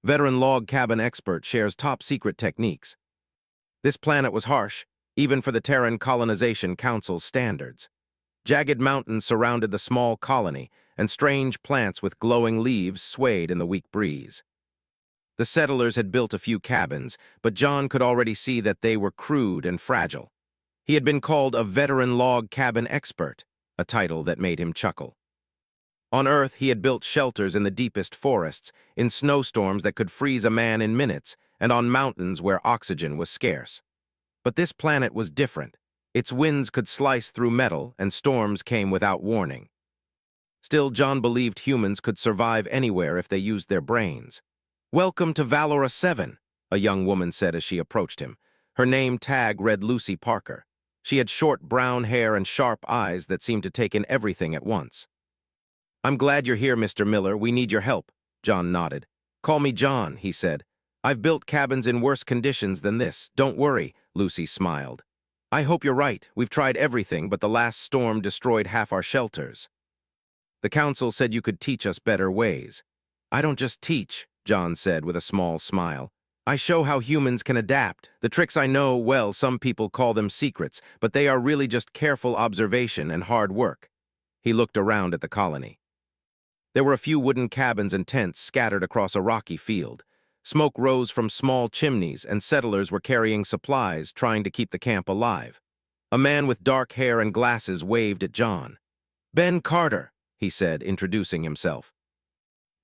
Veteran log cabin expert shares top secret techniques. This planet was harsh, even for the Terran Colonization Council's standards. Jagged mountains surrounded the small colony, and strange plants with glowing leaves swayed in the weak breeze. The settlers had built a few cabins, but John could already see that they were crude and fragile. He had been called a veteran log cabin expert, a title that made him chuckle. On Earth, he had built shelters in the deepest forests, in snowstorms that could freeze a man in minutes, and on mountains where oxygen was scarce. But this planet was different. Its winds could slice through metal, and storms came without warning. Still, John believed humans could survive anywhere if they used their brains. "Welcome to Valora 7, a young woman said as she approached him. Her name tag read Lucy Parker. She had short brown hair and sharp eyes that seemed to take in everything at once. "I'm glad you're here, Mr. Miller. We need your help." John nodded. "Call me John," he said. "I've built cabins in worse conditions than this. Don't worry," Lucy smiled. "I hope you're right. We've tried everything, but the last storm destroyed half our shelters. The council said you could teach us better ways." "I don't just teach," John said with a small smile. "I show how humans can adapt. The tricks I know, well, some people call them secrets, but they are really just careful observation and hard work." He looked around at the colony. There were a few wooden cabins and tents scattered across a rocky field. Smoke rose from small chimneys, and settlers were carrying supplies, trying to keep the camp alive. A man with dark hair and glasses waved at John. "Ben Carter," he said, introducing himself.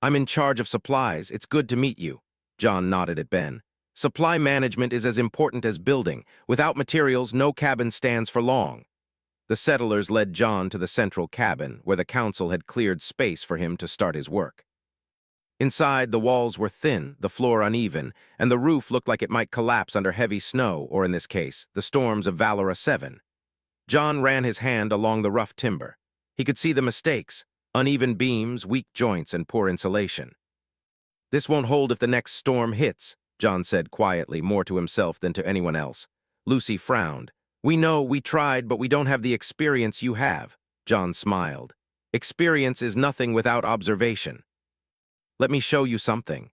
"I'm in charge of supplies. It's good to meet you." John nodded at Ben. "Supply management is as important as building. Without materials, no cabin stands for long." The settlers led John to the central cabin, where the council had cleared space for him to start his work. Inside, the walls were thin, the floor uneven, and the roof looked like it might collapse under heavy snow, or in this case, the storms of Valora 7. John ran his hand along the rough timber. He could see the mistakes: uneven beams, weak joints, and poor insulation. "This won't hold if the next storm hits," John said quietly, more to himself than to anyone else. Lucy frowned. "We know, we tried, but we don't have the experience you have." John smiled. "Experience is nothing without observation. Let me show you something."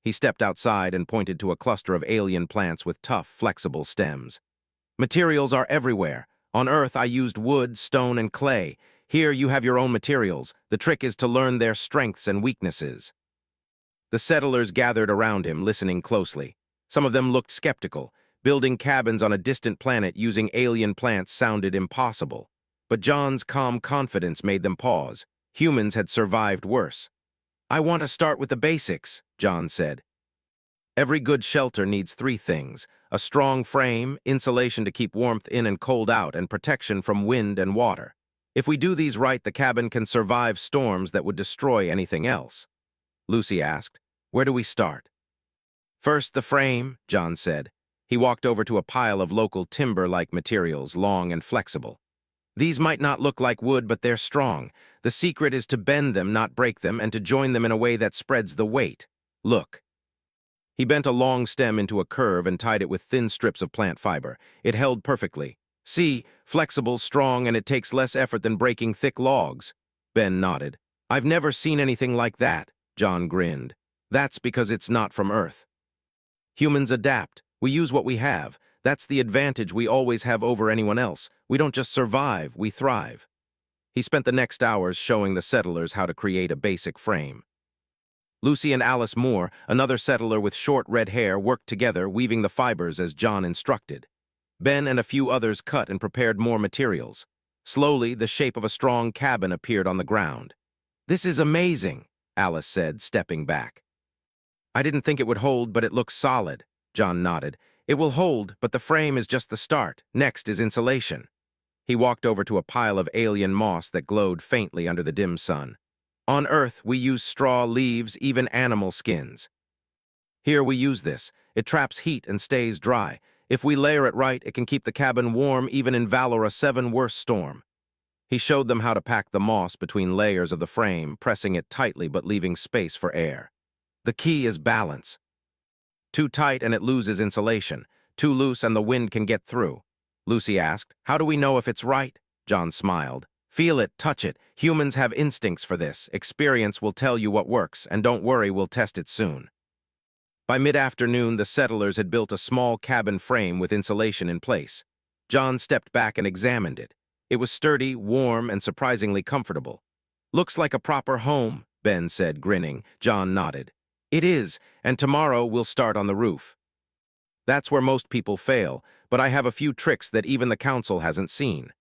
He stepped outside and pointed to a cluster of alien plants with tough, flexible stems. "Materials are everywhere. On Earth, I used wood, stone, and clay. Here, you have your own materials. The trick is to learn their strengths and weaknesses." The settlers gathered around him, listening closely. Some of them looked skeptical. Building cabins on a distant planet using alien plants sounded impossible. But John's calm confidence made them pause. Humans had survived worse. "I want to start with the basics," John said. "Every good shelter needs three things: a strong frame, insulation to keep warmth in and cold out, and protection from wind and water. If we do these right, the cabin can survive storms that would destroy anything else." Lucy asked, "Where do we start?" "First, the frame," John said. He walked over to a pile of local timber-like materials, long and flexible. "These might not look like wood, but they're strong. The secret is to bend them, not break them, and to join them in a way that spreads the weight. Look." He bent a long stem into a curve and tied it with thin strips of plant fiber. It held perfectly. "See, flexible, strong, and it takes less effort than breaking thick logs." Ben nodded. "I've never seen anything like that," John grinned. "That's because it's not from Earth. Humans adapt. We use what we have. That's the advantage we always have over anyone else. We don't just survive, we thrive." He spent the next hours showing the settlers how to create a basic frame. Lucy and Alice Moore, another settler with short red hair, worked together, weaving the fibers as John instructed. Ben and a few others cut and prepared more materials. Slowly, the shape of a strong cabin appeared on the ground. "This is amazing," Alice said, stepping back. "I didn't think it would hold, but it looks solid." John nodded. "It will hold, but the frame is just the start. Next is insulation." He walked over to a pile of alien moss that glowed faintly under the dim sun. "On Earth, we use straw, leaves, even animal skins. Here we use this. It traps heat and stays dry. If we layer it right, it can keep the cabin warm even in Valora 7 worst storm." He showed them how to pack the moss between layers of the frame, pressing it tightly but leaving space for air. "The key is balance. Too tight and it loses insulation. Too loose and the wind can get through." Lucy asked, "How do we know if it's right?" John smiled. "Feel it, touch it. Humans have instincts for this. Experience will tell you what works, and don't worry, we'll test it soon." By mid-afternoon, the settlers had built a small cabin frame with insulation in place. John stepped back and examined it. It was sturdy, warm, and surprisingly comfortable. "Looks like a proper home," Ben said, grinning. John nodded. "It is, and tomorrow we'll start on the roof." That's where most people fail, but I have a few tricks that even the council hasn't seen.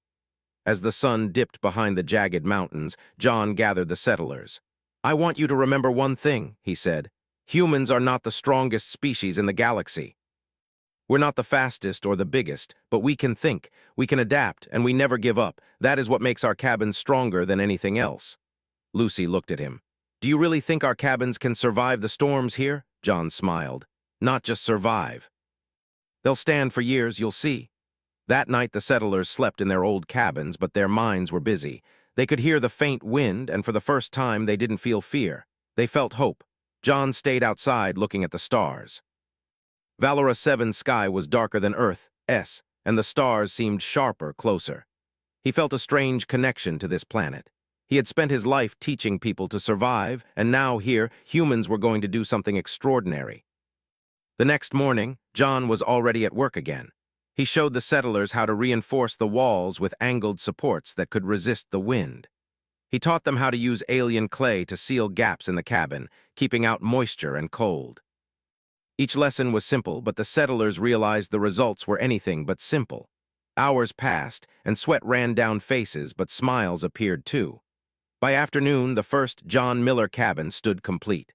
As the sun dipped behind the jagged mountains, John gathered the settlers. "I want you to remember one thing," he said. "Humans are not the strongest species in the galaxy. We're not the fastest or the biggest, but we can think, we can adapt, and we never give up. That is what makes our cabins stronger than anything else." Lucy looked at him. "Do you really think our cabins can survive the storms here?" John smiled. "Not just survive. They'll stand for years, you'll see." That night the settlers slept in their old cabins, but their minds were busy. They could hear the faint wind, and for the first time they didn't feel fear. They felt hope. John stayed outside looking at the stars. Valora 7's sky was darker than Earth's, and the stars seemed sharper, closer. He felt a strange connection to this planet. He had spent his life teaching people to survive, and now here, humans were going to do something extraordinary. The next morning, John was already at work again. He showed the settlers how to reinforce the walls with angled supports that could resist the wind. He taught them how to use alien clay to seal gaps in the cabin, keeping out moisture and cold. Each lesson was simple, but the settlers realized the results were anything but simple. Hours passed, and sweat ran down faces, but smiles appeared too. By afternoon, the first John Miller cabin stood complete.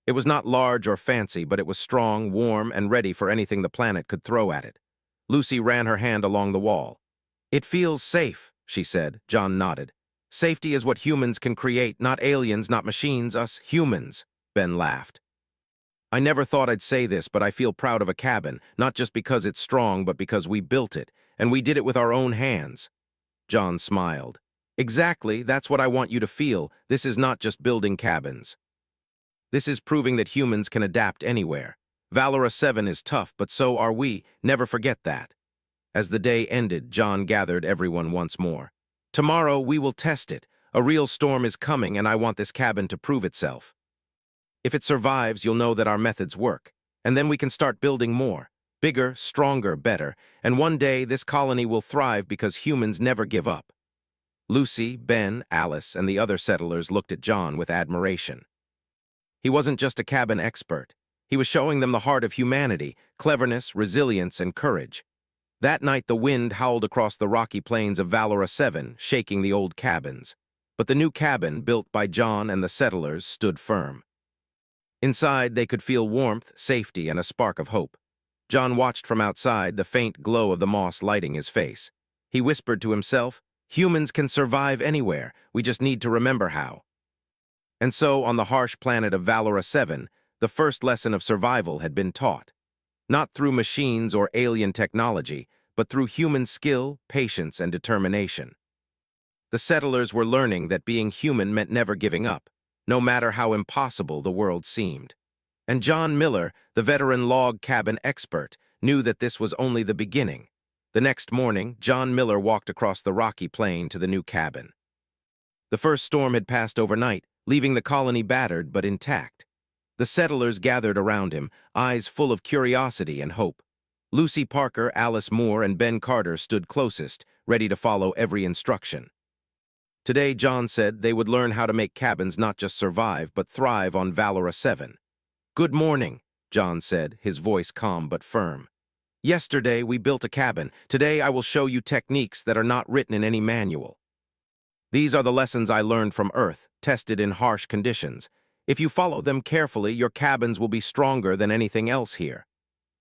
It was not large or fancy, but it was strong, warm, and ready for anything the planet could throw at it. Lucy ran her hand along the wall. "It feels safe," she said. John nodded. "Safety is what humans can create, not aliens, not machines, us humans." Ben laughed. "I never thought I'd say this, but I feel proud of a cabin, not just because it's strong, but because we built it, and we did it with our own hands." John smiled. "Exactly, that's what I want you to feel. This is not just building cabins. This is proving that humans can adapt anywhere. Valora 7 is tough, but so are we. Never forget that." As the day ended, John gathered everyone once more. "Tomorrow we will test it. A real storm is coming, and I want this cabin to prove itself. If it survives, you'll know that our methods work. And then we can start building more. Bigger, stronger, better. And one day, this colony will thrive because humans never give up." Lucy, Ben, Alice, and the other settlers looked at John with admiration. He wasn't just a cabin expert. He was showing them the heart of humanity, cleverness, resilience, and courage. That night, the wind howled across the rocky plains of Valora 7, shaking the old cabins. But the new cabin, built by John and the settlers, stood firm. Inside, they could feel warmth, safety, and a spark of hope. John watched from outside, the faint glow of the moss lighting his face. He whispered to himself, "Humans can survive anywhere. We just need to remember how." And so, on the harsh planet of Valora 7, the first lesson of survival had been taught. Not through machines or alien technology, but through human skill, patience, and determination. The settlers were learning that being human meant never giving up, no matter how impossible the world seemed. And John Miller, the veteran log cabin expert, knew that this was only the beginning. The next morning, John Miller walked across the rocky plain to the new cabin. The first storm had passed overnight, leaving the colony battered but intact. The settlers gathered around him, eyes full of curiosity and hope. Lucy Parker, Alice Moore, and Ben Carter stood closest, ready to follow every instruction. Today, John said, they would learn how to make cabins not just survive, but thrive on Valora 7. "Good morning," John said, his voice calm but firm. "Yesterday, we built a cabin. Today, I will show you techniques that are not written in any manual. These are the lessons I learned from Earth, tested in harsh conditions. If you follow them carefully, your cabins will be stronger than anything else here."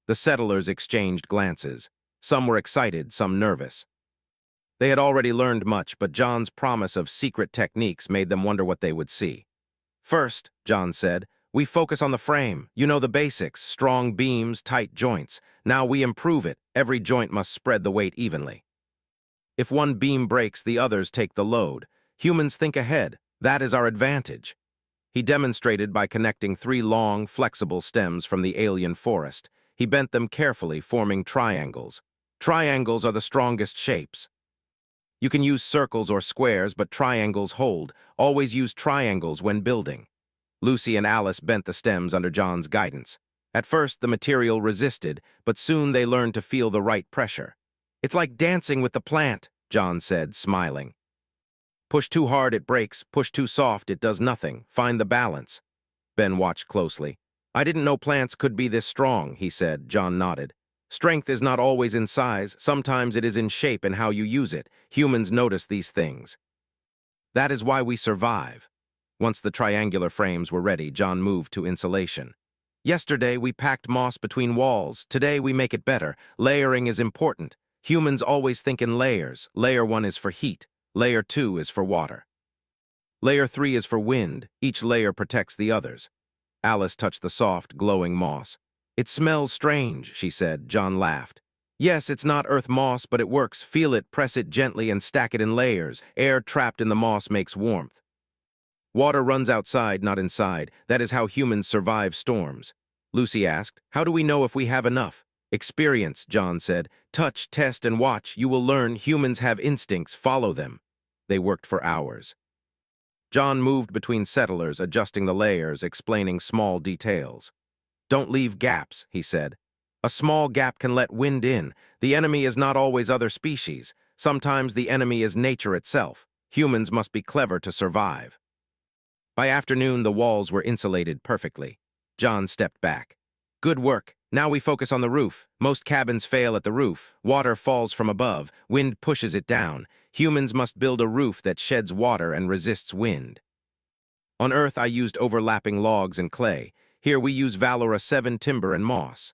The settlers exchanged glances. Some were excited, some nervous. They had already learned much, but John's promise of secret techniques made them wonder what they would see. "First," John said, "we focus on the frame. You know the basics, strong beams, tight joints. Now we improve it. Every joint must spread the weight evenly. If one beam breaks, the others take the load. Humans think ahead. That is our advantage." He demonstrated by connecting 3 long, flexible stems from the alien forest. He bent them carefully, forming triangles. Triangles are the strongest shapes. You can use circles or squares, but triangles hold. Always use triangles when building. Lucy and Alice bent the stems under John's guidance. At first, the material resisted, but soon they learned to feel the right pressure. "It's like dancing with the plant," John said, smiling. "Push too hard, it breaks. Push too soft, it does nothing. Find the balance." Ben watched closely. "I didn't know plants could be this strong," he said. John nodded. "Strength is not always in size. Sometimes it is in shape and how you use it. Humans notice these things. That is why we survive." Once the triangular frames were ready, John moved to insulation. "Yesterday, we packed moss between walls. Today, we make it better. Layering is important. Humans always think in layers. Layer 1 is for heat. Layer 2 is for water. Layer 3 is for wind. Each layer protects the others." Alice touched the soft, glowing moss. "It smells strange," she said. John laughed. "Yes, it's not earth moss, but it works. Feel it, press it gently, and stack it in layers. Air trapped in the moss makes warmth. Water runs outside, not inside. That is how humans survive storms." Lucy asked, "How do we know if we have enough?" "Experience," John said. "Touch, test, and watch. You will learn. Humans have instincts. Follow them." They worked for hours. John moved between settlers, adjusting the layers, explaining small details. "Don't leave gaps," he said. "A small gap can let wind in. The enemy is not always other species. Sometimes the enemy is nature itself. Humans must be clever to survive." By afternoon, the walls were insulated perfectly. John stepped back. "Good work. Now we focus on the roof. Most cabins fail at the roof. Water falls from above. Wind pushes it down. Humans must build a roof that sheds water and resists wind. On Earth, I used overlapping logs and clay. Here we use Valora 7 timber and moss."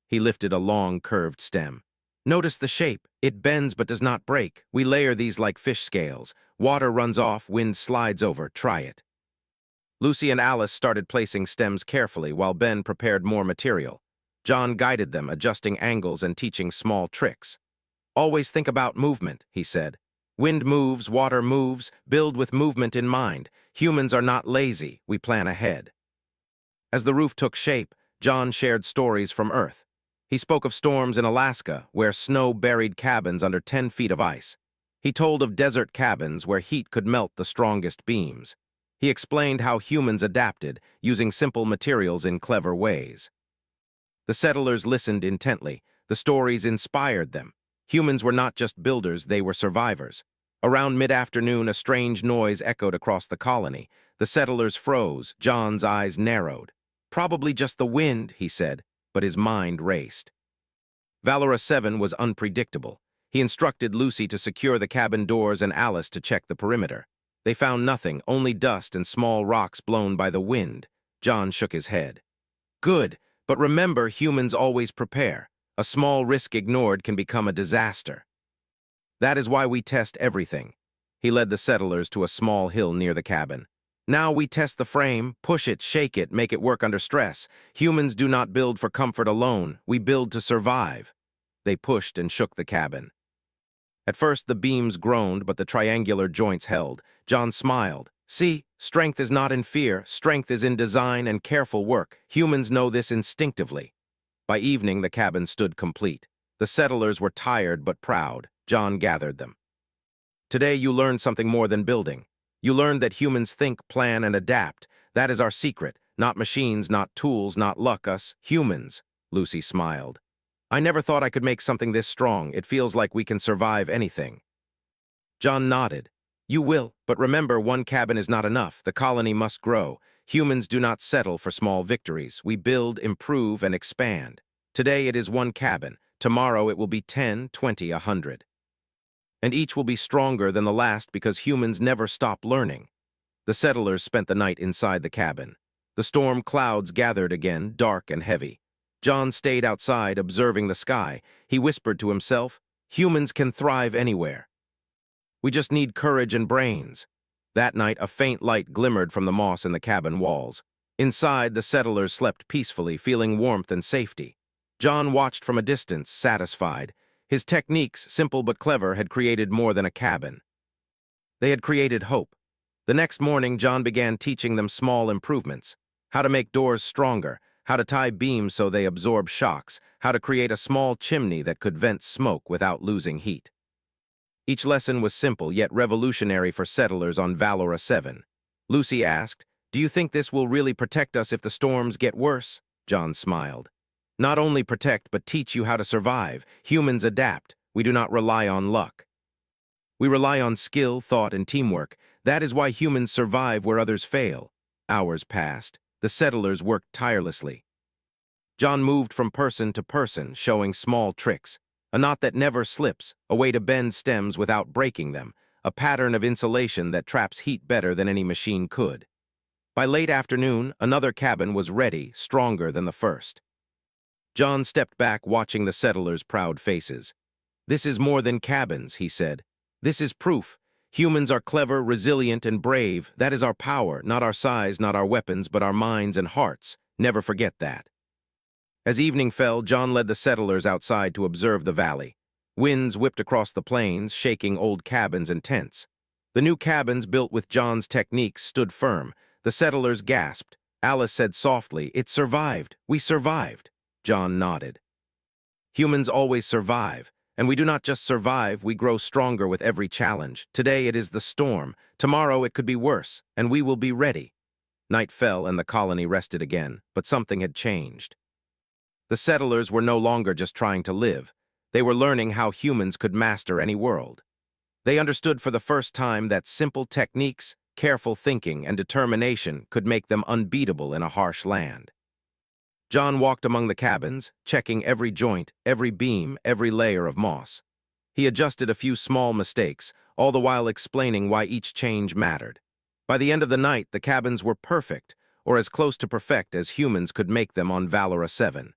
He lifted a long, curved stem. "Notice the shape. It bends but does not break. We layer these like fish scales. Water runs off, wind slides over. Try it." Lucy and Alice started placing stems carefully while Ben prepared more material. John guided them, adjusting angles and teaching small tricks. "Always think about movement," he said. "Wind moves, water moves. Build with movement in mind. Humans are not lazy. We plan ahead." As the roof took shape, John shared stories from Earth. He spoke of storms in Alaska, where snow buried cabins under 10 feet of ice. He told of desert cabins where heat could melt the strongest beams. He explained how humans adapted, using simple materials in clever ways. The settlers listened intently. The stories inspired them. Humans were not just builders, they were survivors. Around mid-afternoon, a strange noise echoed across the colony. The settlers froze. John's eyes narrowed. "Probably just the wind," he said, but his mind raced. Valora 7 was unpredictable. He instructed Lucy to secure the cabin doors and Alice to check the perimeter. They found nothing, only dust and small rocks blown by the wind. John shook his head. "Good, but remember, humans always prepare. A small risk ignored can become a disaster. That is why we test everything." He led the settlers to a small hill near the cabin. "Now we test the frame, push it, shake it, make it work under stress. Humans do not build for comfort alone. We build to survive." They pushed and shook the cabin. At first, the beams groaned, but the triangular joints held. John smiled. "See, strength is not in fear. Strength is in design and careful work. Humans know this instinctively." By evening, the cabin stood complete. The settlers were tired but proud. John gathered them. "Today, you learned something more than building. You learned that humans think, plan, and adapt. That is our secret. Not machines, not tools, not luck, us humans." Lucy smiled. "I never thought I could make something this strong. It feels like we can survive anything." John nodded. "You will, but remember, one cabin is not enough. The colony must grow. Humans do not settle for small victories. We build, improve, and expand. Today it is one cabin. Tomorrow it will be 10, 20, 100. And each will be stronger than the last because humans never stop learning." The settlers spent the night inside the cabin. The storm clouds gathered again, dark and heavy. John stayed outside, observing the sky. He whispered to himself, "Humans can thrive anywhere. We just need courage and brains." That night, a faint light glimmered from the moss in the cabin walls. Inside, the settlers slept peacefully, feeling warmth and safety. John watched from a distance, satisfied. His techniques, simple but clever, had created more than a cabin. They had created hope. The next morning, John began teaching them small improvements. How to make doors stronger, how to tie beams so they absorb shocks, how to create a small chimney that could vent smoke without losing heat. Each lesson was simple yet revolutionary for settlers on Valora 7. Lucy asked, "Do you think this will really protect us if the storms get worse?" John smiled. Not only protect, but teach you how to survive. Humans adapt. We do not rely on luck. We rely on skill, thought, and teamwork. That is why humans survive where others fail. Hours passed. The settlers worked tirelessly. John moved from person to person, showing small tricks. A knot that never slips, a way to bend stems without breaking them, a pattern of insulation that traps heat better than any machine could. By late afternoon, another cabin was ready, stronger than the first. John stepped back, watching the settlers' proud faces. "This is more than cabins," he said. "This is proof. Humans are clever, resilient, and brave. That is our power, not our size, not our weapons, but our minds and hearts. Never forget that." As evening fell, John led the settlers outside to observe the valley. Winds whipped across the plains, shaking old cabins and tents. The new cabins, built with John's techniques, stood firm. The settlers gasped. Alice said softly, "It survived. We survived." John nodded. Humans always survive, and we do not just survive, we grow stronger with every challenge. Today it is the storm. Tomorrow it could be worse, and we will be ready. Night fell and the colony rested again, but something had changed. The settlers were no longer just trying to live. They were learning how humans could master any world. They understood for the first time that simple techniques, careful thinking, and determination could make them unbeatable in a harsh land. John walked among the cabins, checking every joint, every beam, every layer of moss. He adjusted a few small mistakes, all the while explaining why each change mattered. By the end of the night, the cabins were perfect, or as close to perfect as humans could make them on Valora 7.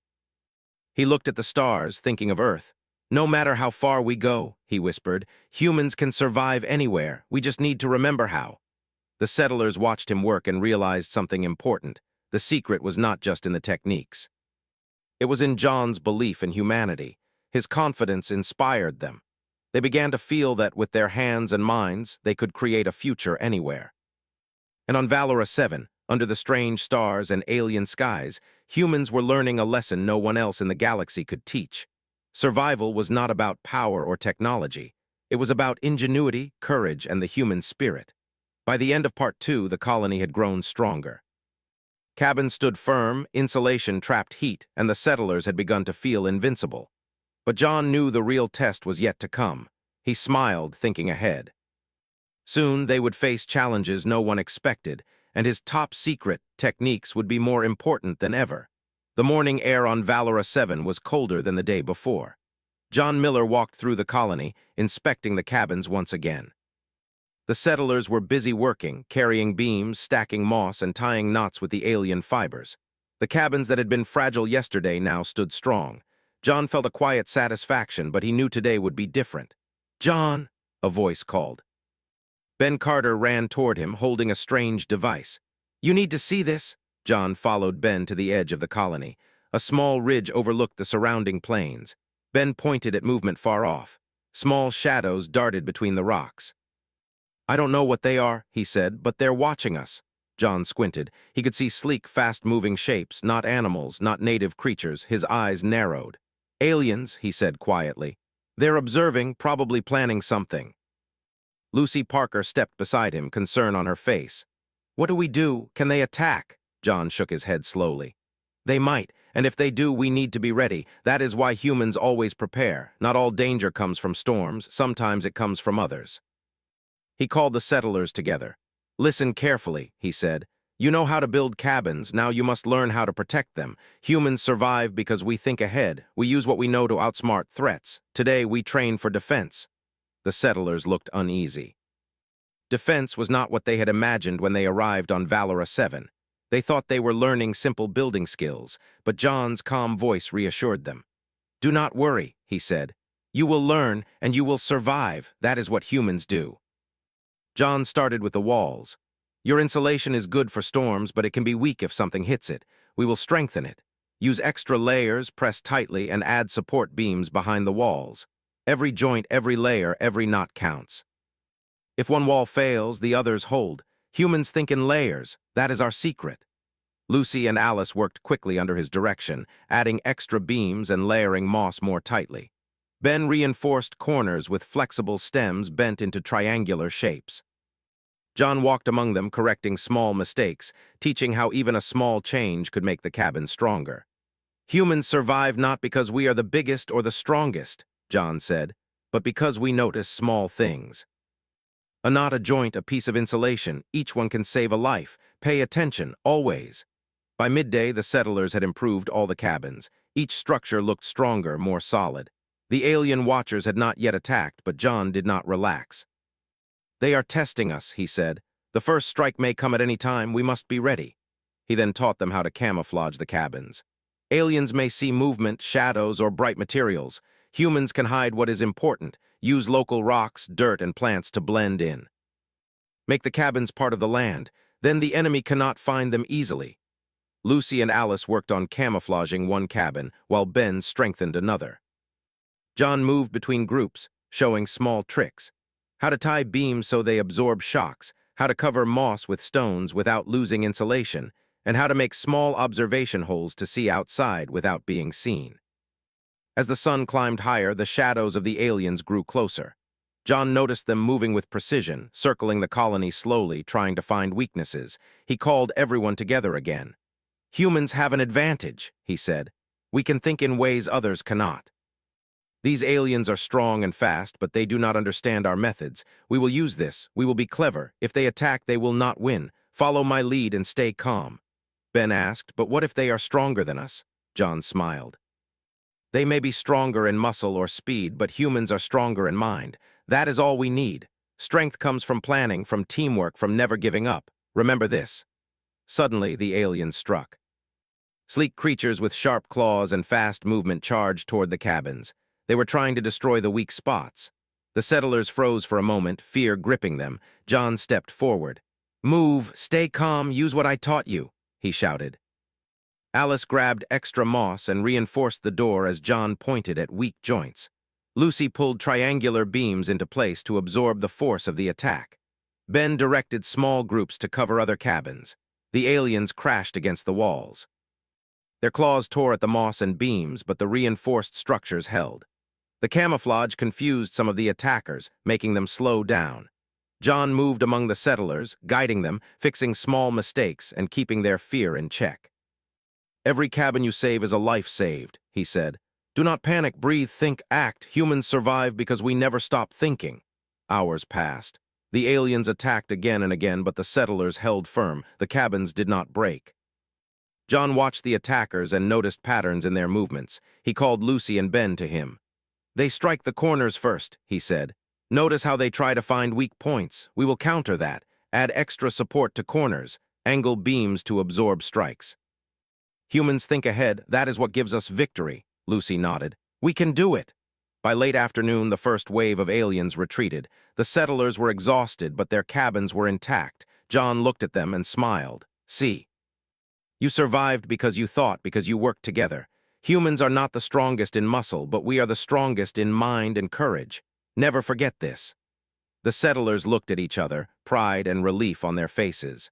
He looked at the stars, thinking of Earth. "No matter how far we go," he whispered, "humans can survive anywhere. We just need to remember how." The settlers watched him work and realized something important. The secret was not just in the techniques. It was in John's belief in humanity. His confidence inspired them. They began to feel that with their hands and minds, they could create a future anywhere. And on Valora 7, under the strange stars and alien skies, humans were learning a lesson no one else in the galaxy could teach. Survival was not about power or technology. It was about ingenuity, courage, and the human spirit. By the end of Part 2, the colony had grown stronger. Cabins stood firm, insulation trapped heat, and the settlers had begun to feel invincible. But John knew the real test was yet to come. He smiled, thinking ahead. Soon they would face challenges no one expected, and his top-secret techniques would be more important than ever. The morning air on Valora 7 was colder than the day before. John Miller walked through the colony, inspecting the cabins once again. The settlers were busy working, carrying beams, stacking moss, and tying knots with the alien fibers. The cabins that had been fragile yesterday now stood strong. John felt a quiet satisfaction, but he knew today would be different. "John!" a voice called. Ben Carter ran toward him, holding a strange device. "You need to see this." John followed Ben to the edge of the colony. A small ridge overlooked the surrounding plains. Ben pointed at movement far off. Small shadows darted between the rocks. "I don't know what they are," he said, "but they're watching us." John squinted. He could see sleek, fast-moving shapes, not animals, not native creatures. His eyes narrowed. "Aliens," he said quietly. "They're observing, probably planning something." Lucy Parker stepped beside him, concern on her face. "What do we do? Can they attack?" John shook his head slowly. "They might, and if they do, we need to be ready. That is why humans always prepare. Not all danger comes from storms. Sometimes it comes from others." He called the settlers together. "Listen carefully," he said. "You know how to build cabins. Now you must learn how to protect them. Humans survive because we think ahead. We use what we know to outsmart threats. Today we train for defense." The settlers looked uneasy. Defense was not what they had imagined when they arrived on Valora 7. They thought they were learning simple building skills, but John's calm voice reassured them. "Do not worry," he said. "You will learn, and you will survive. That is what humans do." John started with the walls. "Your insulation is good for storms, but it can be weak if something hits it. We will strengthen it. Use extra layers, press tightly, and add support beams behind the walls. Every joint, every layer, every knot counts. If one wall fails, the others hold. Humans think in layers. That is our secret." Lucy and Alice worked quickly under his direction, adding extra beams and layering moss more tightly. Ben reinforced corners with flexible stems bent into triangular shapes. John walked among them, correcting small mistakes, teaching how even a small change could make the cabin stronger. Humans survive not because we are the biggest or the strongest, John said, but because we notice small things. A knot, a joint, a piece of insulation, each one can save a life. Pay attention, always. By midday, the settlers had improved all the cabins. Each structure looked stronger, more solid. The alien watchers had not yet attacked, but John did not relax. "They are testing us," he said. "The first strike may come at any time. We must be ready." He then taught them how to camouflage the cabins. Aliens may see movement, shadows, or bright materials. Humans can hide what is important, use local rocks, dirt, and plants to blend in. Make the cabins part of the land, then the enemy cannot find them easily. Lucy and Alice worked on camouflaging one cabin, while Ben strengthened another. John moved between groups, showing small tricks. How to tie beams so they absorb shocks, how to cover moss with stones without losing insulation, and how to make small observation holes to see outside without being seen. As the sun climbed higher, the shadows of the aliens grew closer. John noticed them moving with precision, circling the colony slowly, trying to find weaknesses. He called everyone together again. "Humans have an advantage," he said. "We can think in ways others cannot. These aliens are strong and fast, but they do not understand our methods. We will use this. We will be clever. If they attack, they will not win. Follow my lead and stay calm." Ben asked, "But what if they are stronger than us?" John smiled. "They may be stronger in muscle or speed, but humans are stronger in mind. That is all we need. Strength comes from planning, from teamwork, from never giving up. Remember this." Suddenly, the aliens struck. Sleek creatures with sharp claws and fast movement charged toward the cabins. They were trying to destroy the weak spots. The settlers froze for a moment, fear gripping them. John stepped forward. "Move, stay calm, use what I taught you," he shouted. Alice grabbed extra moss and reinforced the door as John pointed at weak joints. Lucy pulled triangular beams into place to absorb the force of the attack. Ben directed small groups to cover other cabins. The aliens crashed against the walls. Their claws tore at the moss and beams, but the reinforced structures held. The camouflage confused some of the attackers, making them slow down. John moved among the settlers, guiding them, fixing small mistakes, and keeping their fear in check. "Every cabin you save is a life saved," he said. "Do not panic, breathe, think, act. Humans survive because we never stop thinking." Hours passed. The aliens attacked again and again, but the settlers held firm. The cabins did not break. John watched the attackers and noticed patterns in their movements. He called Lucy and Ben to him. "They strike the corners first," he said. "Notice how they try to find weak points. We will counter that. Add extra support to corners. Angle beams to absorb strikes." "Humans think ahead. That is what gives us victory," Lucy nodded. "We can do it." By late afternoon, the first wave of aliens retreated. The settlers were exhausted, but their cabins were intact. John looked at them and smiled. "See, you survived because you thought, because you worked together. Humans are not the strongest in muscle, but we are the strongest in mind and courage. Never forget this." The settlers looked at each other, pride and relief on their faces.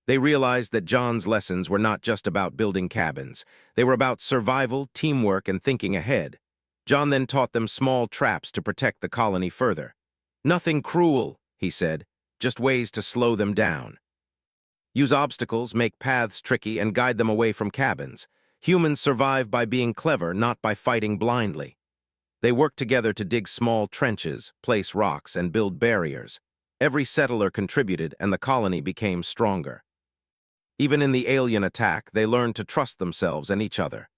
They realized that John's lessons were not just about building cabins. They were about survival, teamwork, and thinking ahead. John then taught them small traps to protect the colony further. "Nothing cruel," he said, "just ways to slow them down. Use obstacles, make paths tricky, and guide them away from cabins. Humans survive by being clever, not by fighting blindly." They worked together to dig small trenches, place rocks, and build barriers. Every settler contributed, and the colony became stronger. Even in the alien attack, they learned to trust themselves and each other.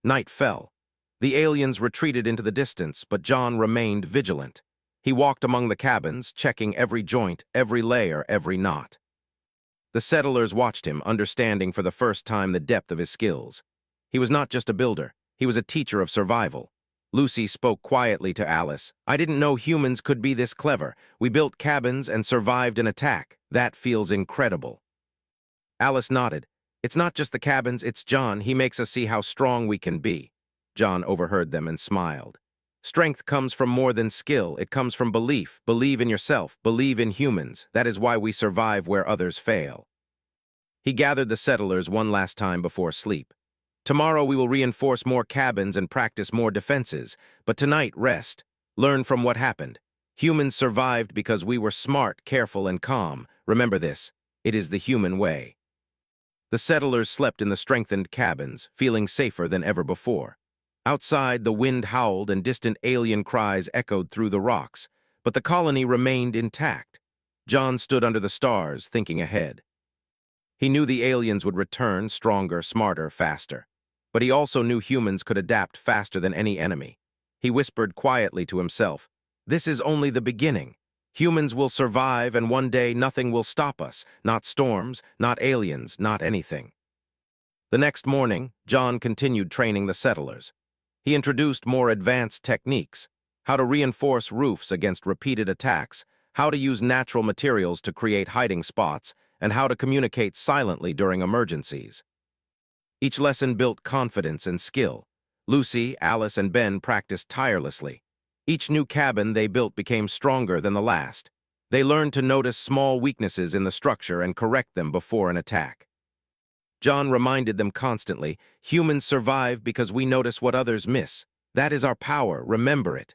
Night fell. The aliens retreated into the distance, but John remained vigilant. He walked among the cabins, checking every joint, every layer, every knot. The settlers watched him, understanding for the first time the depth of his skills. He was not just a builder, he was a teacher of survival. Lucy spoke quietly to Alice. "I didn't know humans could be this clever. We built cabins and survived an attack. That feels incredible." Alice nodded. "It's not just the cabins, it's John. He makes us see how strong we can be." John overheard them and smiled. "Strength comes from more than skill. It comes from belief. Believe in yourself. Believe in humans. That is why we survive where others fail." He gathered the settlers one last time before sleep. "Tomorrow we will reinforce more cabins and practice more defenses. But tonight, rest. Learn from what happened. Humans survived because we were smart, careful, and calm. Remember this. It is the human way. The settlers slept in the strengthened cabins, feeling safer than ever before. Outside, the wind howled and distant alien cries echoed through the rocks, but the colony remained intact. John stood under the stars, thinking ahead. He knew the aliens would return stronger, smarter, faster. But he also knew humans could adapt faster than any enemy. He whispered quietly to himself, "This is only the beginning. Humans will survive, and one day nothing will stop us. Not storms, not aliens, not anything." The next morning, John continued training the settlers. He introduced more advanced techniques: how to reinforce roofs against repeated attacks, how to use natural materials to create hiding spots, and how to communicate silently during emergencies. Each lesson built confidence and skill. Lucy, Alice, and Ben practiced tirelessly. Each new cabin they built became stronger than the last. They learned to notice small weaknesses in the structure and correct them before an attack. John reminded them constantly, "Humans survive because we notice what others miss. That is our power, remember it."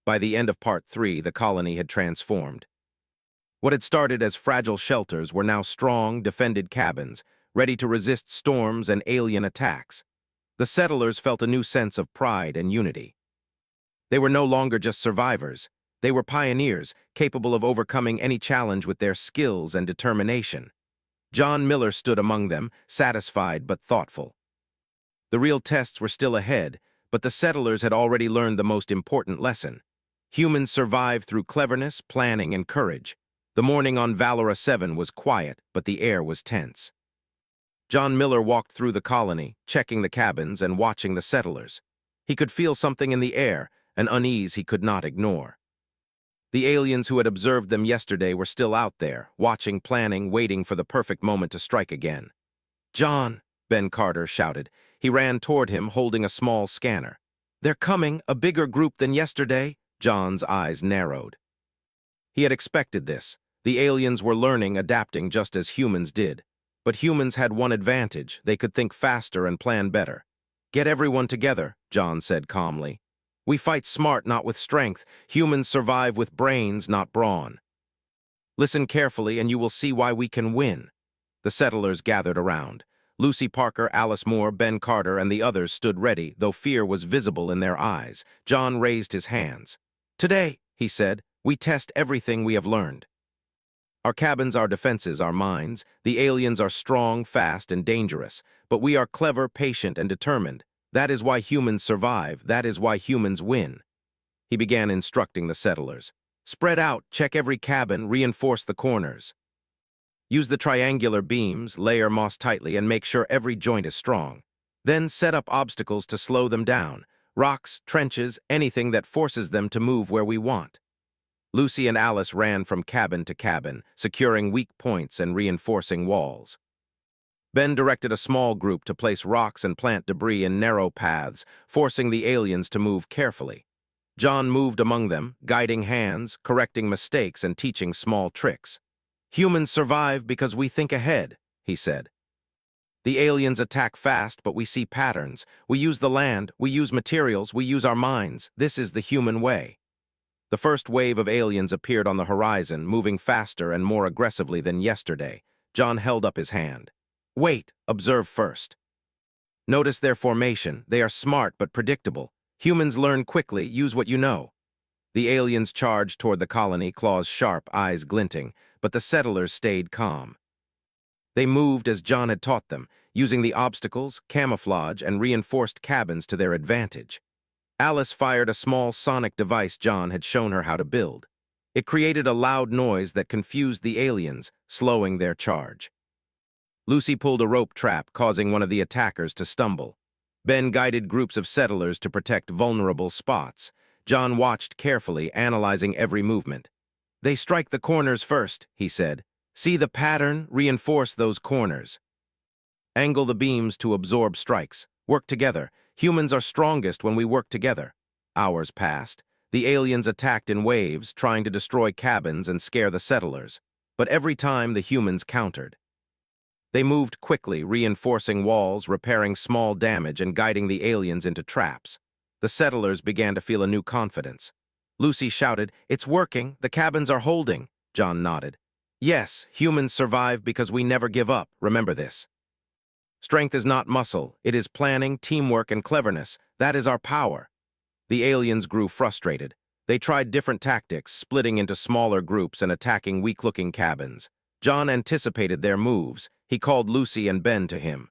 By the end of Part 3, the colony had transformed. What had started as fragile shelters were now strong, defended cabins, ready to resist storms and alien attacks. The settlers felt a new sense of pride and unity. They were no longer just survivors. They were pioneers, capable of overcoming any challenge with their skills and determination. John Miller stood among them, satisfied but thoughtful. The real tests were still ahead, but the settlers had already learned the most important lesson. Humans survive through cleverness, planning, and courage. The morning on Valora 7 was quiet, but the air was tense. John Miller walked through the colony, checking the cabins and watching the settlers. He could feel something in the air, an unease he could not ignore. The aliens who had observed them yesterday were still out there, watching, planning, waiting for the perfect moment to strike again. "John," Ben Carter shouted. He ran toward him, holding a small scanner. "They're coming, a bigger group than yesterday." John's eyes narrowed. He had expected this. The aliens were learning, adapting just as humans did. But humans had one advantage: they could think faster and plan better. "Get everyone together," John said calmly. "We fight smart, not with strength. Humans survive with brains, not brawn. Listen carefully and you will see why we can win." The settlers gathered around. Lucy Parker, Alice Moore, Ben Carter, and the others stood ready, though fear was visible in their eyes. John raised his hands. "Today," he said, "we test everything we have learned. Our cabins, our defenses, our minds. The aliens are strong, fast, and dangerous, but we are clever, patient, and determined. That is why humans survive. That is why humans win." He began instructing the settlers. "Spread out, check every cabin, reinforce the corners. Use the triangular beams, layer moss tightly, and make sure every joint is strong. Then set up obstacles to slow them down. Rocks, trenches, anything that forces them to move where we want." Lucy and Alice ran from cabin to cabin, securing weak points and reinforcing walls. Ben directed a small group to place rocks and plant debris in narrow paths, forcing the aliens to move carefully. John moved among them, guiding hands, correcting mistakes, and teaching small tricks. "Humans survive because we think ahead," he said. "The aliens attack fast, but we see patterns. We use the land, we use materials, we use our minds. This is the human way." The first wave of aliens appeared on the horizon, moving faster and more aggressively than yesterday. John held up his hand. "Wait, observe first. Notice their formation. They are smart but predictable. Humans learn quickly, use what you know." The aliens charged toward the colony, claws sharp, eyes glinting, but the settlers stayed calm. They moved as John had taught them, using the obstacles, camouflage, and reinforced cabins to their advantage. Alice fired a small sonic device John had shown her how to build. It created a loud noise that confused the aliens, slowing their charge. Lucy pulled a rope trap, causing one of the attackers to stumble. Ben guided groups of settlers to protect vulnerable spots. John watched carefully, analyzing every movement. "They strike the corners first," he said. "See the pattern? Reinforce those corners. Angle the beams to absorb strikes. Work together. Humans are strongest when we work together." Hours passed. The aliens attacked in waves, trying to destroy cabins and scare the settlers. But every time the humans countered. They moved quickly, reinforcing walls, repairing small damage, and guiding the aliens into traps. The settlers began to feel a new confidence. Lucy shouted, "It's working! The cabins are holding!" John nodded. "Yes, humans survive because we never give up. Remember this. Strength is not muscle. It is planning, teamwork, and cleverness. That is our power." The aliens grew frustrated. They tried different tactics, splitting into smaller groups and attacking weak-looking cabins. John anticipated their moves. He called Lucy and Ben to him.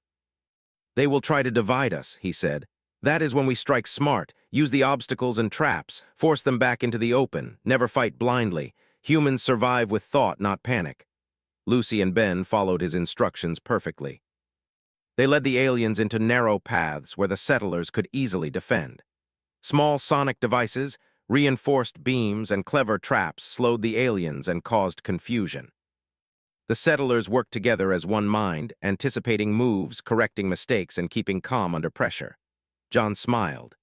"They will try to divide us," he said. "That is when we strike smart, use the obstacles and traps, force them back into the open, never fight blindly. Humans survive with thought, not panic." Lucy and Ben followed his instructions perfectly. They led the aliens into narrow paths where the settlers could easily defend. Small sonic devices, reinforced beams, and clever traps slowed the aliens and caused confusion. The settlers worked together as one mind, anticipating moves, correcting mistakes, and keeping calm under pressure. John smiled.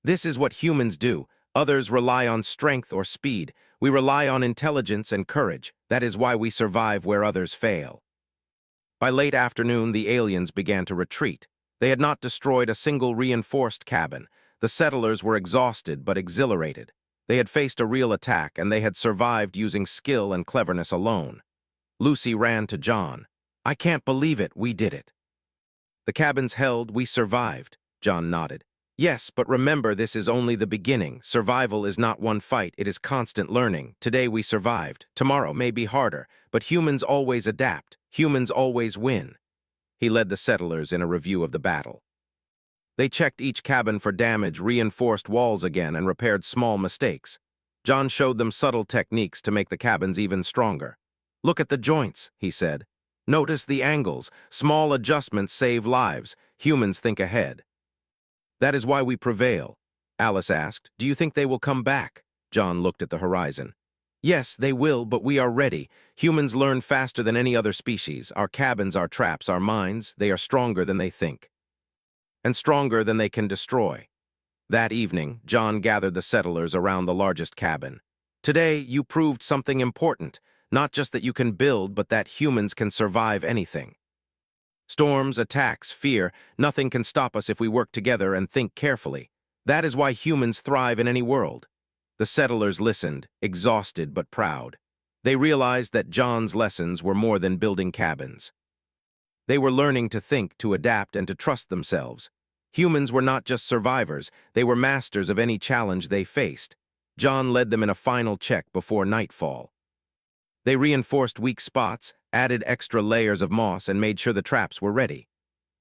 "This is what humans do. Others rely on strength or speed. We rely on intelligence and courage. That is why we survive where others fail." By late afternoon, the aliens began to retreat. They had not destroyed a single reinforced cabin. The settlers were exhausted but exhilarated. They had faced a real attack, and they had survived using skill and cleverness alone. Lucy ran to John. "I can't believe it, we did it." "The cabins held, we survived," John nodded. "Yes, but remember, this is only the beginning. Survival is not one fight, it is constant learning. Today we survived. Tomorrow may be harder, but humans always adapt. Humans always win." He led the settlers in a review of the battle. They checked each cabin for damage, reinforced walls again, and repaired small mistakes. John showed them subtle techniques to make the cabins even stronger. "Look at the joints," he said. "Notice the angles. Small adjustments save lives. Humans think ahead." "That is why we prevail." Alice asked, "Do you think they will come back?" John looked at the horizon. "Yes, they will, but we are ready. Humans learn faster than any other species. Our cabins, our traps, our minds, they are stronger than they think. And stronger than they can destroy." That evening, John gathered the settlers around the largest cabin. "Today, you proved something important. Not just that you can build, but that humans can survive anything. Storms, attacks, fear, nothing can stop us if we work together and think carefully. That is why humans thrive in any world." The settlers listened, exhausted but proud. They realized that John's lessons were more than building cabins. They were learning to think, to adapt, and to trust themselves. Humans were not just survivors, they were masters of any challenge they faced. John led them in a final check before nightfall. They reinforced weak spots, added extra layers of moss, and made sure the traps were ready.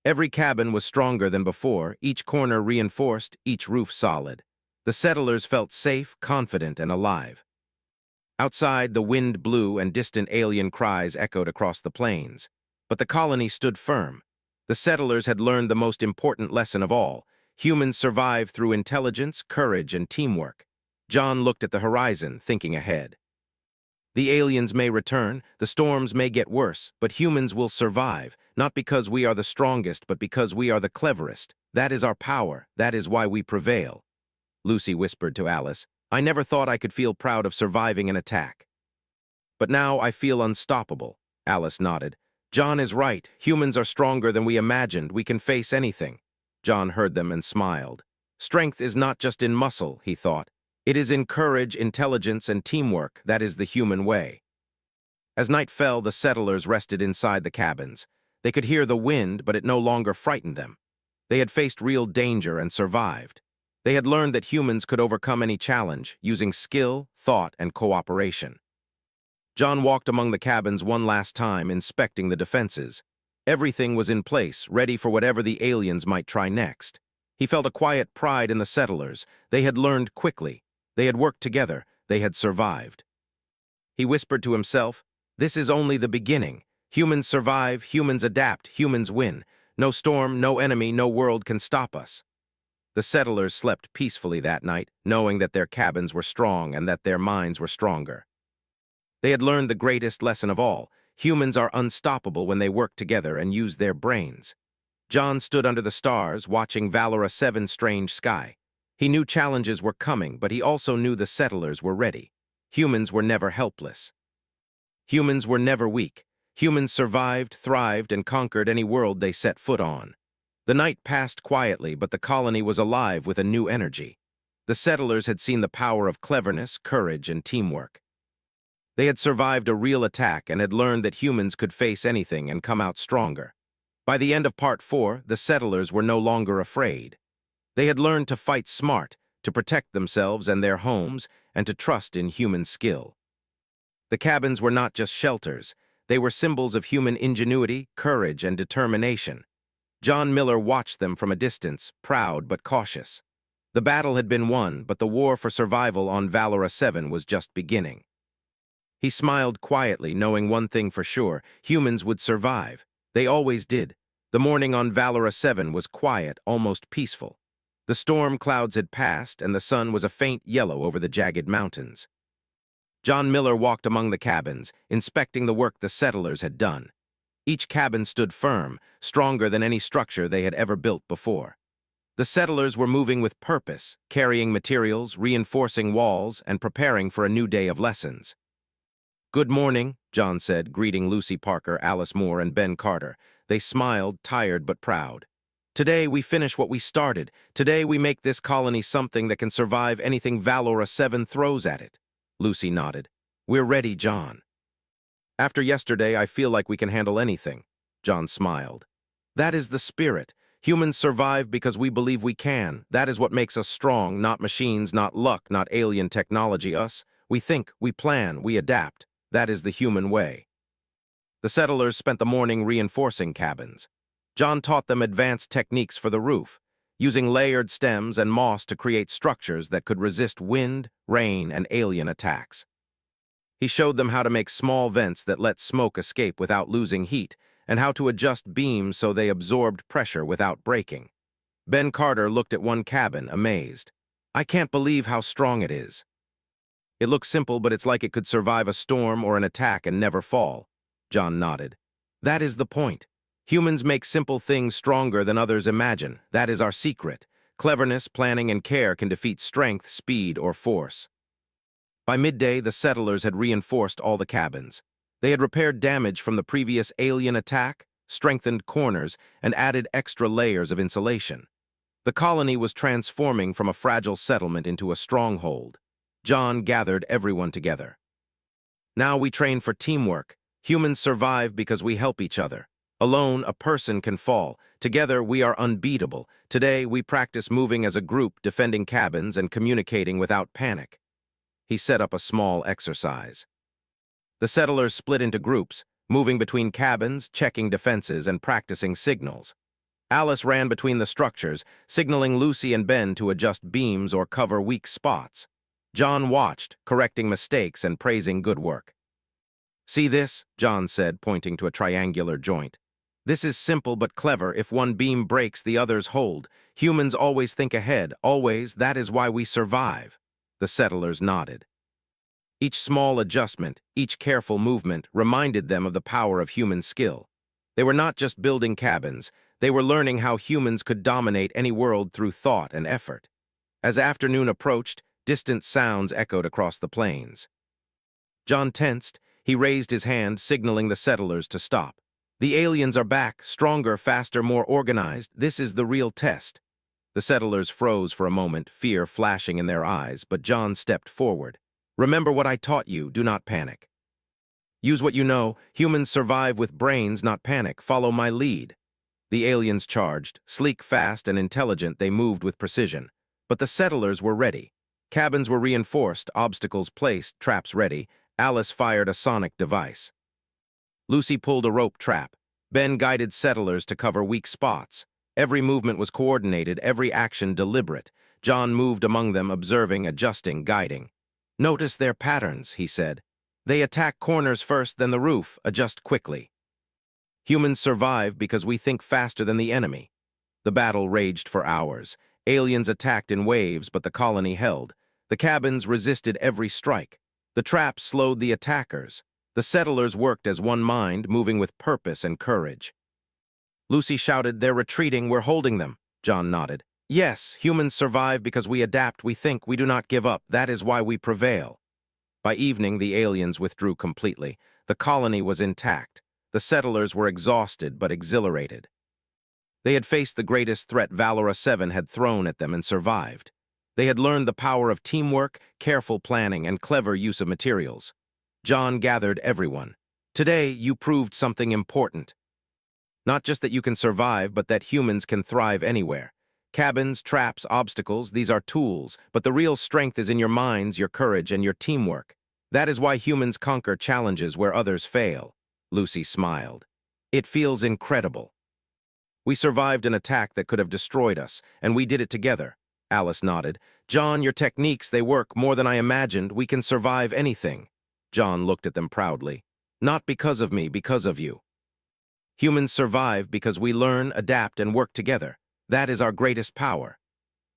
Every cabin was stronger than before, each corner reinforced, each roof solid. The settlers felt safe, confident, and alive. Outside, the wind blew and distant alien cries echoed across the plains. But the colony stood firm. The settlers had learned the most important lesson of all. Humans survive through intelligence, courage, and teamwork. John looked at the horizon, thinking ahead. The aliens may return, the storms may get worse, but humans will survive, not because we are the strongest, but because we are the cleverest. That is our power. That is why we prevail." Lucy whispered to Alice, "I never thought I could feel proud of surviving an attack." "But now I feel unstoppable." Alice nodded. "John is right. Humans are stronger than we imagined. We can face anything." John heard them and smiled. "Strength is not just in muscle," he thought. "It is in courage, intelligence, and teamwork. That is the human way." As night fell, the settlers rested inside the cabins. They could hear the wind, but it no longer frightened them. They had faced real danger and survived. They had learned that humans could overcome any challenge, using skill, thought, and cooperation. John walked among the cabins one last time, inspecting the defenses. Everything was in place, ready for whatever the aliens might try next. He felt a quiet pride in the settlers. They had learned quickly. They had worked together. They had survived. He whispered to himself, "This is only the beginning. Humans survive, humans adapt, humans win. No storm, no enemy, no world can stop us." The settlers slept peacefully that night, knowing that their cabins were strong and that their minds were stronger. They had learned the greatest lesson of all. Humans are unstoppable when they work together and use their brains. John stood under the stars, watching Valora 7's strange sky. He knew challenges were coming, but he also knew the settlers were ready. Humans were never helpless. Humans were never weak. Humans survived, thrived, and conquered any world they set foot on. The night passed quietly, but the colony was alive with a new energy. The settlers had seen the power of cleverness, courage, and teamwork. They had survived a real attack and had learned that humans could face anything and come out stronger. By the end of Part 4, the settlers were no longer afraid. They had learned to fight smart, to protect themselves and their homes, and to trust in human skill. The cabins were not just shelters. They were symbols of human ingenuity, courage, and determination. John Miller watched them from a distance, proud but cautious. The battle had been won, but the war for survival on Valora 7 was just beginning. He smiled quietly, knowing one thing for sure: humans would survive. They always did. The morning on Valora 7 was quiet, almost peaceful. The storm clouds had passed, and the sun was a faint yellow over the jagged mountains. John Miller walked among the cabins, inspecting the work the settlers had done. Each cabin stood firm, stronger than any structure they had ever built before. The settlers were moving with purpose, carrying materials, reinforcing walls, and preparing for a new day of lessons. "Good morning," John said, greeting Lucy Parker, Alice Moore, and Ben Carter. They smiled, tired but proud. "Today we finish what we started. Today we make this colony something that can survive anything Valora 7 throws at it." Lucy nodded. "We're ready, John." "After yesterday, I feel like we can handle anything," John smiled. "That is the spirit. Humans survive because we believe we can. That is what makes us strong, not machines, not luck, not alien technology. Us. We think, we plan, we adapt. That is the human way." The settlers spent the morning reinforcing cabins. John taught them advanced techniques for the roof, using layered stems and moss to create structures that could resist wind, rain, and alien attacks. He showed them how to make small vents that let smoke escape without losing heat, and how to adjust beams so they absorbed pressure without breaking. Ben Carter looked at one cabin, amazed. "I can't believe how strong it is." "It looks simple, but it's like it could survive a storm or an attack and never fall." John nodded. "That is the point. Humans make simple things stronger than others imagine. That is our secret. Cleverness, planning, and care can defeat strength, speed, or force." By midday, the settlers had reinforced all the cabins. They had repaired damage from the previous alien attack, strengthened corners, and added extra layers of insulation. The colony was transforming from a fragile settlement into a stronghold. John gathered everyone together. "Now we train for teamwork. Humans survive because we help each other. Alone, a person can fall. Together, we are unbeatable. Today, we practice moving as a group, defending cabins, and communicating without panic." He set up a small exercise. The settlers split into groups, moving between cabins, checking defenses, and practicing signals. Alice ran between the structures, signaling Lucy and Ben to adjust beams or cover weak spots. John watched, correcting mistakes and praising good work. "See this?" John said, pointing to a triangular joint. "This is simple but clever. If one beam breaks, the others hold. Humans always think ahead, always. That is why we survive." The settlers nodded. Each small adjustment, each careful movement, reminded them of the power of human skill. They were not just building cabins. They were learning how humans could dominate any world through thought and effort. As afternoon approached, distant sounds echoed across the plains. John tensed. He raised his hand, signaling the settlers to stop. "The aliens are back, stronger, faster, more organized. This is the real test." The settlers froze for a moment, fear flashing in their eyes, but John stepped forward. "Remember what I taught you. Do not panic. Use what you know. Humans survive with brains, not panic. Follow my lead." The aliens charged. Sleek, fast, and intelligent, they moved with precision. But the settlers were ready. Cabins were reinforced, obstacles placed, traps ready. Alice fired a sonic device. Lucy pulled a rope trap. Ben guided settlers to cover weak spots. Every movement was coordinated, every action deliberate. John moved among them, observing, adjusting, guiding. "Notice their patterns," he said. "They attack corners first, then the roof. Adjust quickly." Humans survive because we think faster than the enemy. The battle raged for hours. Aliens attacked in waves, but the colony held. The cabins resisted every strike. The traps slowed the attackers. The settlers worked as one mind, moving with purpose and courage. Lucy shouted, "They're retreating, we're holding them." John nodded. "Yes, humans survive because we adapt, we think, we do not give up. That is why we prevail." By evening, the aliens withdrew completely. The colony was intact. The settlers were exhausted but exhilarated. They had faced the greatest threat Valora 7 had thrown at them and survived. They had learned the power of teamwork, careful planning, and clever use of materials. John gathered everyone. Today, you proved something important. Not just that you can survive, but that humans can thrive anywhere. Cabins, traps, obstacles, these are tools, but the real strength is in your minds, your courage, and your teamwork. That is why humans conquer challenges where others fail. Lucy smiled. It feels incredible. We survived an attack that could have destroyed us, and we did it together. Alice nodded. John, your techniques, they work more than I imagined. We can survive anything. John looked at them proudly. Not because of me, because of you. Humans survive because we learn, adapt, and work together. That is our greatest power.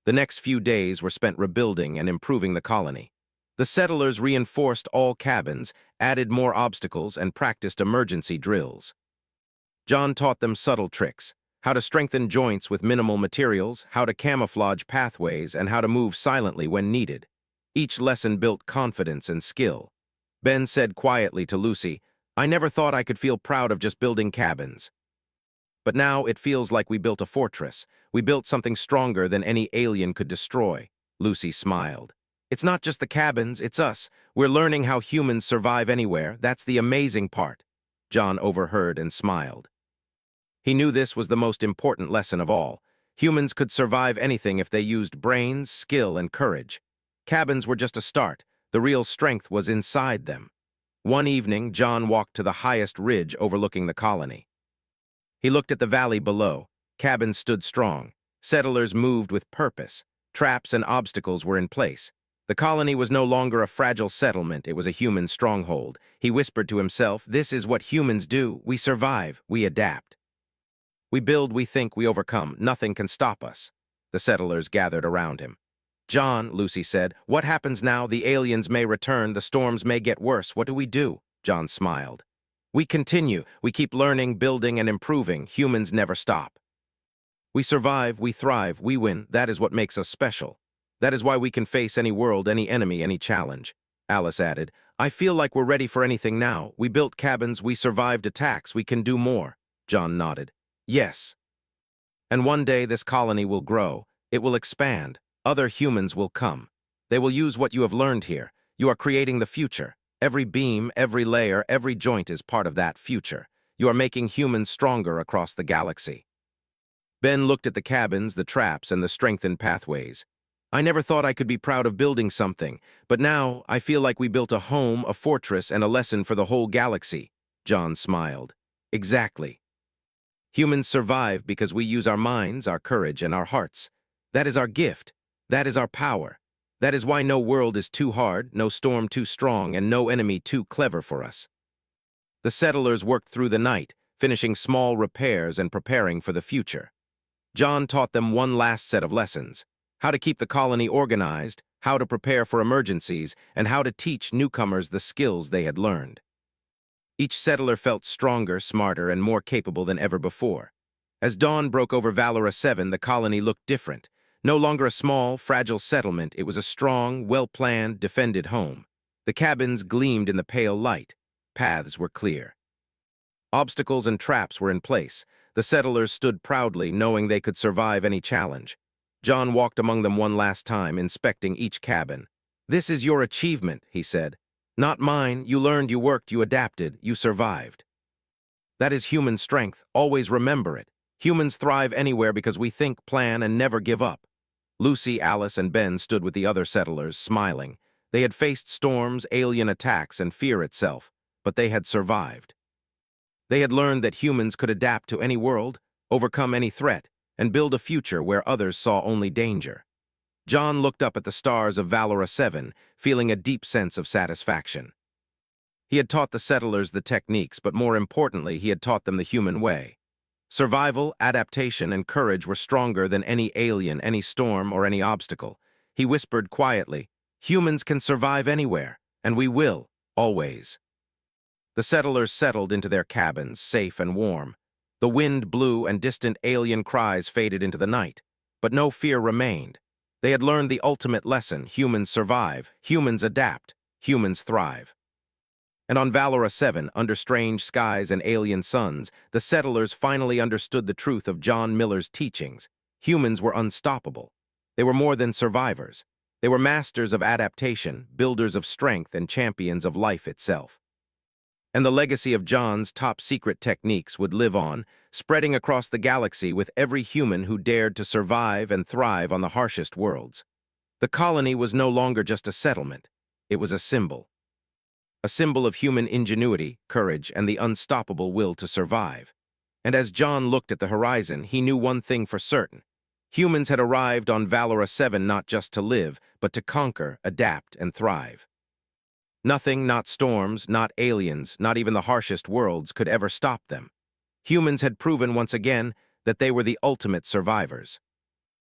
The next few days were spent rebuilding and improving the colony. The settlers reinforced all cabins, added more obstacles, and practiced emergency drills. John taught them subtle tricks, how to strengthen joints with minimal materials, how to camouflage pathways, and how to move silently when needed. Each lesson built confidence and skill. Ben said quietly to Lucy, I never thought I could feel proud of just building cabins. But now it feels like we built a fortress. We built something stronger than any alien could destroy. Lucy smiled. It's not just the cabins, it's us. We're learning how humans survive anywhere. That's the amazing part. John overheard and smiled. He knew this was the most important lesson of all. Humans could survive anything if they used brains, skill, and courage. Cabins were just a start. The real strength was inside them. One evening, John walked to the highest ridge overlooking the colony. He looked at the valley below. Cabins stood strong. Settlers moved with purpose. Traps and obstacles were in place. The colony was no longer a fragile settlement, it was a human stronghold. He whispered to himself, this is what humans do. We survive, we adapt. We build, we think, we overcome. Nothing can stop us. The settlers gathered around him. John, Lucy said, what happens now? The aliens may return, the storms may get worse. What do we do? John smiled. We continue. We keep learning, building, and improving. Humans never stop. We survive, we thrive, we win. That is what makes us special. That is why we can face any world, any enemy, any challenge. Alice added, I feel like we're ready for anything now. We built cabins, we survived attacks, we can do more. John nodded. Yes. And one day this colony will grow. It will expand. Other humans will come. They will use what you have learned here. You are creating the future. Every beam, every layer, every joint is part of that future. You are making humans stronger across the galaxy. Ben looked at the cabins, the traps, and the strengthened pathways. I never thought I could be proud of building something, but now I feel like we built a home, a fortress, and a lesson for the whole galaxy. John smiled. Exactly. Humans survive because we use our minds, our courage, and our hearts. That is our gift. That is our power. That is why no world is too hard, no storm too strong, and no enemy too clever for us. The settlers worked through the night, finishing small repairs and preparing for the future. John taught them one last set of lessons: how to keep the colony organized, how to prepare for emergencies, and how to teach newcomers the skills they had learned. Each settler felt stronger, smarter, and more capable than ever before. As dawn broke over Valora 7, the colony looked different. No longer a small, fragile settlement, it was a strong, well-planned, defended home. The cabins gleamed in the pale light. Paths were clear. Obstacles and traps were in place. The settlers stood proudly, knowing they could survive any challenge. John walked among them one last time, inspecting each cabin. This is your achievement, he said. Not mine. You learned, you worked, you adapted, you survived. That is human strength. Always remember it. Humans thrive anywhere because we think, plan, and never give up. Lucy, Alice, and Ben stood with the other settlers, smiling. They had faced storms, alien attacks, and fear itself, but they had survived. They had learned that humans could adapt to any world, overcome any threat, and build a future where others saw only danger. John looked up at the stars of Valora 7, feeling a deep sense of satisfaction. He had taught the settlers the techniques, but more importantly, he had taught them the human way. Survival, adaptation, and courage were stronger than any alien, any storm, or any obstacle. He whispered quietly, humans can survive anywhere, and we will, always. The settlers settled into their cabins, safe and warm. The wind blew and distant alien cries faded into the night, but no fear remained. They had learned the ultimate lesson: humans survive, humans adapt, humans thrive. And on Valora 7, under strange skies and alien suns, the settlers finally understood the truth of John Miller's teachings. Humans were unstoppable. They were more than survivors. They were masters of adaptation, builders of strength, and champions of life itself. And the legacy of John's top-secret techniques would live on, spreading across the galaxy with every human who dared to survive and thrive on the harshest worlds. The colony was no longer just a settlement. It was a symbol. A symbol of human ingenuity, courage, and the unstoppable will to survive. And as John looked at the horizon, he knew one thing for certain. Humans had arrived on Valora 7 not just to live, but to conquer, adapt, and thrive. Nothing, not storms, not aliens, not even the harshest worlds, could ever stop them. Humans had proven once again that they were the ultimate survivors.